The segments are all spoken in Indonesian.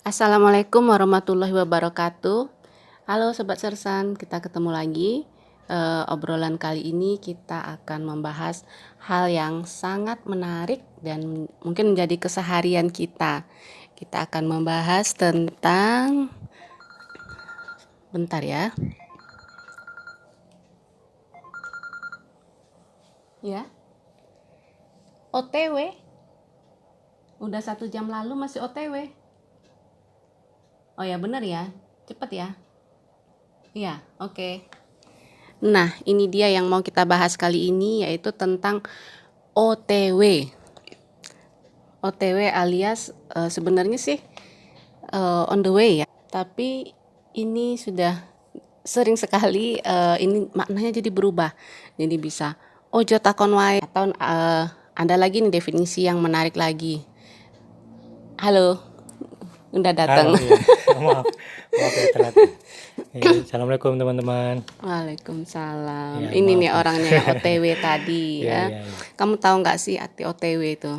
Assalamualaikum warahmatullahi wabarakatuh. Halo Sobat Sersan, kita ketemu lagi. Obrolan kali ini kita akan membahas hal yang sangat menarik dan mungkin menjadi keseharian kita. Kita akan membahas tentang, bentar ya. Ya, OTW. Udah 1 jam lalu masih OTW. Oh ya bener ya, cepet ya. Iya, oke. Nah, ini dia yang mau kita bahas kali ini, yaitu tentang OTW. OTW alias sebenarnya sih on the way ya. Tapi ini sudah sering sekali ini maknanya jadi berubah. Jadi bisa ojo takon wae atau ada lagi nih definisi yang menarik lagi. Halo, udah datang. Halo, iya. Maaf ya telat. Iya, Assalamualaikum teman-teman. Waalaikumsalam. Ya, Ini maaf nih nih. orangnya yang OTW tadi Iya, ya. iya, iya. Kamu tahu nggak sih arti OTW itu?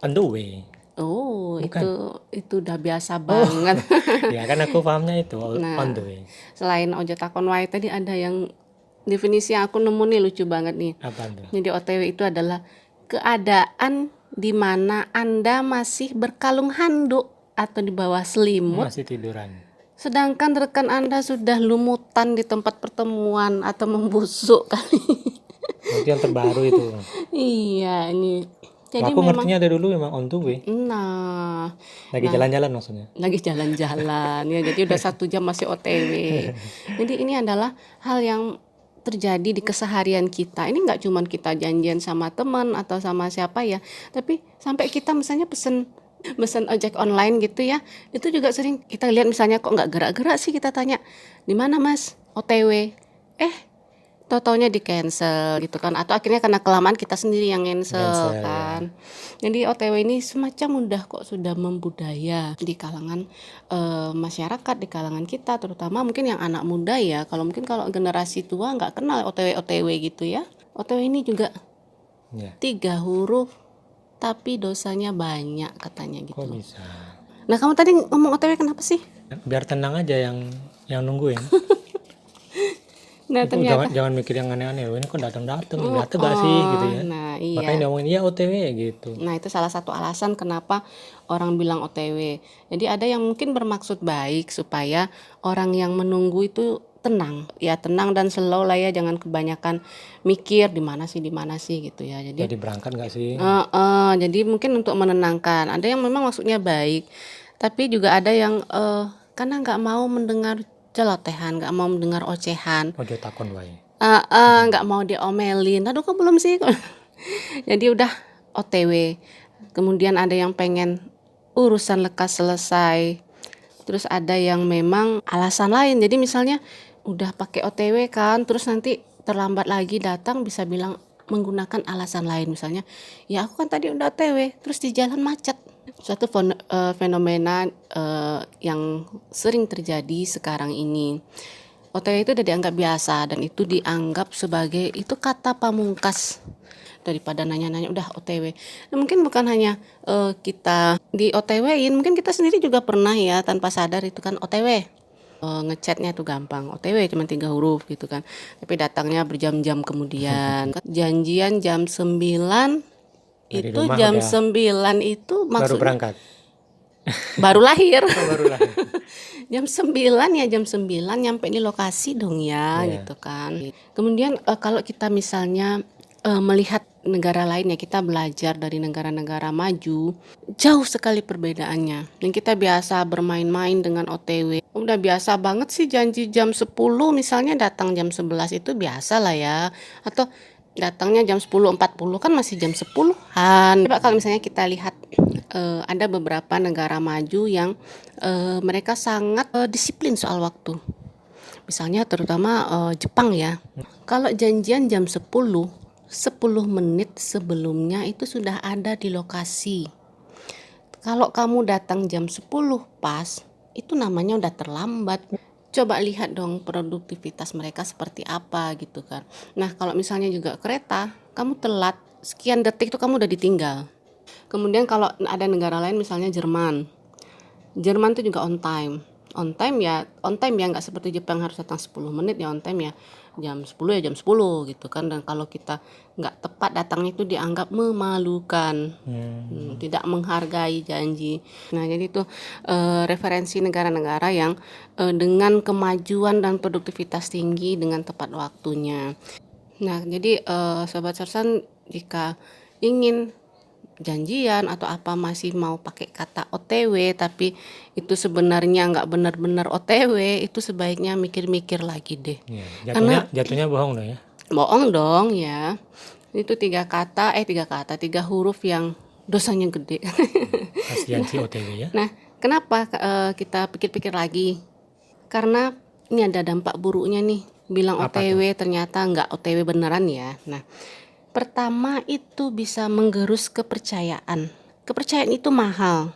On the way. Oh, Bukan. itu udah biasa Oh, banget. ya kan aku pahamnya itu on Nah, the way. selain ojo takon wae tadi ada yang definisi yang aku nemu nih lucu banget nih. Apa tuh? Jadi OTW itu adalah keadaan di mana Anda masih berkalung handuk atau di bawah selimut, Masih tiduran. sedangkan rekan Anda sudah lumutan di tempat pertemuan atau membusuk kali. Berarti yang terbaru itu. Iya, ini. Jadi Aku memang, ngertinya dari dulu memang on the way. nah, Lagi jalan-jalan maksudnya. lagi jalan-jalan ya, jadi udah 1 jam masih OTW. Jadi ini adalah hal yang terjadi di keseharian kita. Ini nggak cuman kita janjian sama teman atau sama siapa ya, tapi sampai kita misalnya pesen ojek online gitu ya, itu juga sering kita lihat misalnya kok nggak gerak-gerak sih, kita tanya di mana mas, OTW, tau-taunya di cancel gitu kan, atau akhirnya karena kelamaan kita sendiri yang cancel Cancel ya. kan. Jadi OTW ini semacam udah kok sudah membudaya di kalangan masyarakat, di kalangan kita, terutama mungkin yang anak muda ya. Kalau generasi tua nggak kenal OTW gitu ya. OTW ini juga Ya. 3 huruf tapi dosanya banyak katanya Kok gitu. bisa? Nah, kamu tadi ngomong OTW kenapa sih? Biar tenang aja yang nungguin. Nah, Itu ternyata jangan mikir yang aneh-aneh. Ini kok datang-datang, datang gak sih gitu ya. nah Makanya iya. diomongin ya OTW gitu. Nah, itu salah satu alasan kenapa orang bilang OTW. Jadi ada yang mungkin bermaksud baik supaya orang yang menunggu itu tenang. Ya, tenang dan slow lah ya, jangan kebanyakan mikir di mana sih gitu ya. Jadi Jadi berangkat gak sih? jadi mungkin untuk menenangkan. Ada yang memang maksudnya baik, tapi juga ada yang karena nggak mau mendengar celotehan, nggak mau mendengar ocehan, Ojo takon wae. nggak mau diomelin. Aduh, kok belum sih? Jadi udah OTW. Kemudian ada yang pengen urusan lekas selesai. Terus ada yang memang alasan lain. Jadi misalnya udah pakai OTW kan, terus nanti terlambat lagi datang, bisa bilang menggunakan alasan lain. Misalnya, ya aku kan tadi udah OTW, terus di jalan macet. Suatu fenomena yang sering terjadi sekarang ini. OTW itu udah dianggap biasa dan itu dianggap sebagai itu kata pamungkas daripada nanya-nanya udah OTW. Nah, mungkin bukan hanya kita di OTW-in, mungkin kita sendiri juga pernah ya tanpa sadar itu kan OTW. Ngechatnya tuh gampang, OTW cuma 3 huruf gitu kan. Tapi datangnya berjam-jam kemudian. Janjian jam 9, Dari itu rumah jam udah 9 itu baru maksudnya berangkat. baru lahir. Baru lah. Jam 9 ya, jam 9 nyampe di lokasi dong ya Iya. gitu kan. Kemudian kalau kita misalnya melihat negara lain ya, kita belajar dari negara-negara maju, jauh sekali perbedaannya. Dan kita biasa bermain-main dengan OTW. Udah biasa banget sih janji jam 10 misalnya datang jam 11 itu biasa lah ya. Atau datangnya jam 10.40 kan masih jam 10-an. Coba kalau misalnya kita lihat ada beberapa negara maju yang mereka sangat disiplin soal waktu. Misalnya terutama Jepang ya. Kalau janjian jam 10 menit sebelumnya itu sudah ada di lokasi. Kalau kamu datang jam 10 pas, itu namanya udah terlambat. Coba lihat dong produktivitas mereka seperti apa gitu kan. Nah, kalau misalnya juga kereta, kamu telat sekian detik itu kamu udah ditinggal. Kemudian kalau ada negara lain misalnya Jerman. Jerman tuh juga on time. On time ya nggak seperti Jepang harus datang 10 menit ya, on time ya jam 10 ya jam 10 gitu kan. Dan kalau kita nggak tepat datangnya itu dianggap memalukan. Tidak menghargai janji. Nah, jadi itu referensi negara-negara yang dengan kemajuan dan produktivitas tinggi dengan tepat waktunya. Nah, jadi Sobat Sersan jika ingin janjian atau apa masih mau pakai kata OTW tapi itu sebenarnya nggak benar-benar OTW, itu sebaiknya mikir-mikir lagi deh. Iya, Karena jatuhnya bohong dong ya. bohong dong ya. Itu tiga huruf yang dosanya gede. Kasihan si OTW ya. Nah, kenapa kita pikir-pikir lagi? Karena ini ada dampak buruknya nih. Bilang Apa OTW ternyata nggak OTW beneran ya. Nah, pertama itu bisa menggerus kepercayaan. Kepercayaan itu mahal.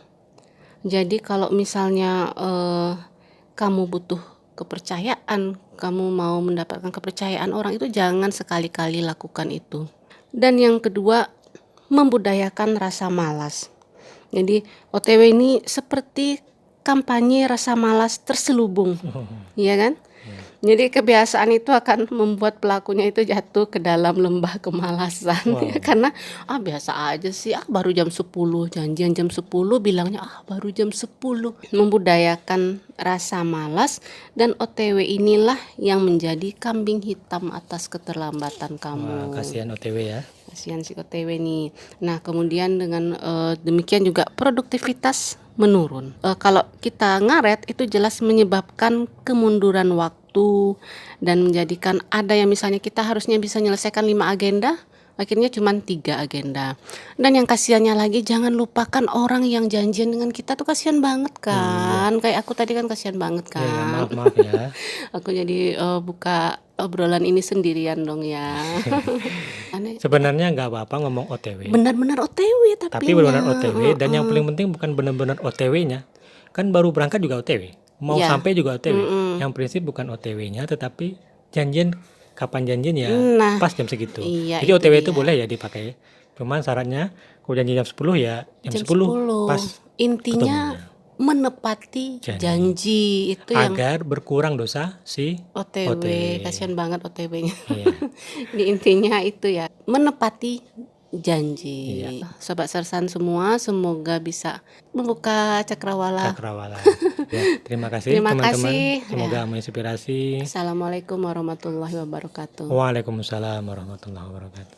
Jadi kalau misalnya kamu butuh kepercayaan, kamu mau mendapatkan kepercayaan orang, itu jangan sekali-kali lakukan itu. Dan yang kedua, membudayakan rasa malas. Jadi OTW ini seperti kampanye rasa malas terselubung, iya kan? Jadi kebiasaan itu akan membuat pelakunya itu jatuh ke dalam lembah kemalasan. Ya, karena biasa aja sih, baru jam 10, janjian jam 10 bilangnya baru jam 10. Membudayakan rasa malas, dan OTW inilah yang menjadi kambing hitam atas keterlambatan kamu. Wah, kasihan OTW ya. Kasihan si OTW nih. Nah, kemudian dengan demikian juga produktivitas menurun. Kalau kita ngaret itu jelas menyebabkan kemunduran waktu dan menjadikan ada yang misalnya kita harusnya bisa menyelesaikan 5 agenda, akhirnya cuma 3 agenda. Dan yang kasihannya lagi, jangan lupakan orang yang janjian dengan kita tuh kasihan banget kan. Kayak aku tadi kan kasihan banget kan. Iya, maaf ya. Aku jadi buka obrolan ini sendirian dong ya. Sebenarnya nggak apa-apa ngomong OTW. Benar-benar OTW Tapi benar-benar OTW, dan yang paling penting bukan benar-benar OTW-nya. Kan baru berangkat juga OTW. Mau Ya. sampai juga OTW. Yang prinsip bukan OTW-nya, tetapi janjian kapan janjian ya Nah, pas jam segitu. iya, Jadi itu OTW itu dia. boleh ya dipakai. Cuman syaratnya kalau janji jam 10 ya jam 10 pas Intinya menepati janji itu yang agar berkurang dosa si OTW. OTW. Kasihan banget OTW-nya. Iya. Di intinya itu ya, menepati janji. Sobat Sersan semua, semoga bisa membuka cakrawala. Ya, terima kasih Terima teman-teman. kasih. Semoga menginspirasi. Assalamualaikum warahmatullahi wabarakatuh. Waalaikumsalam warahmatullahi wabarakatuh.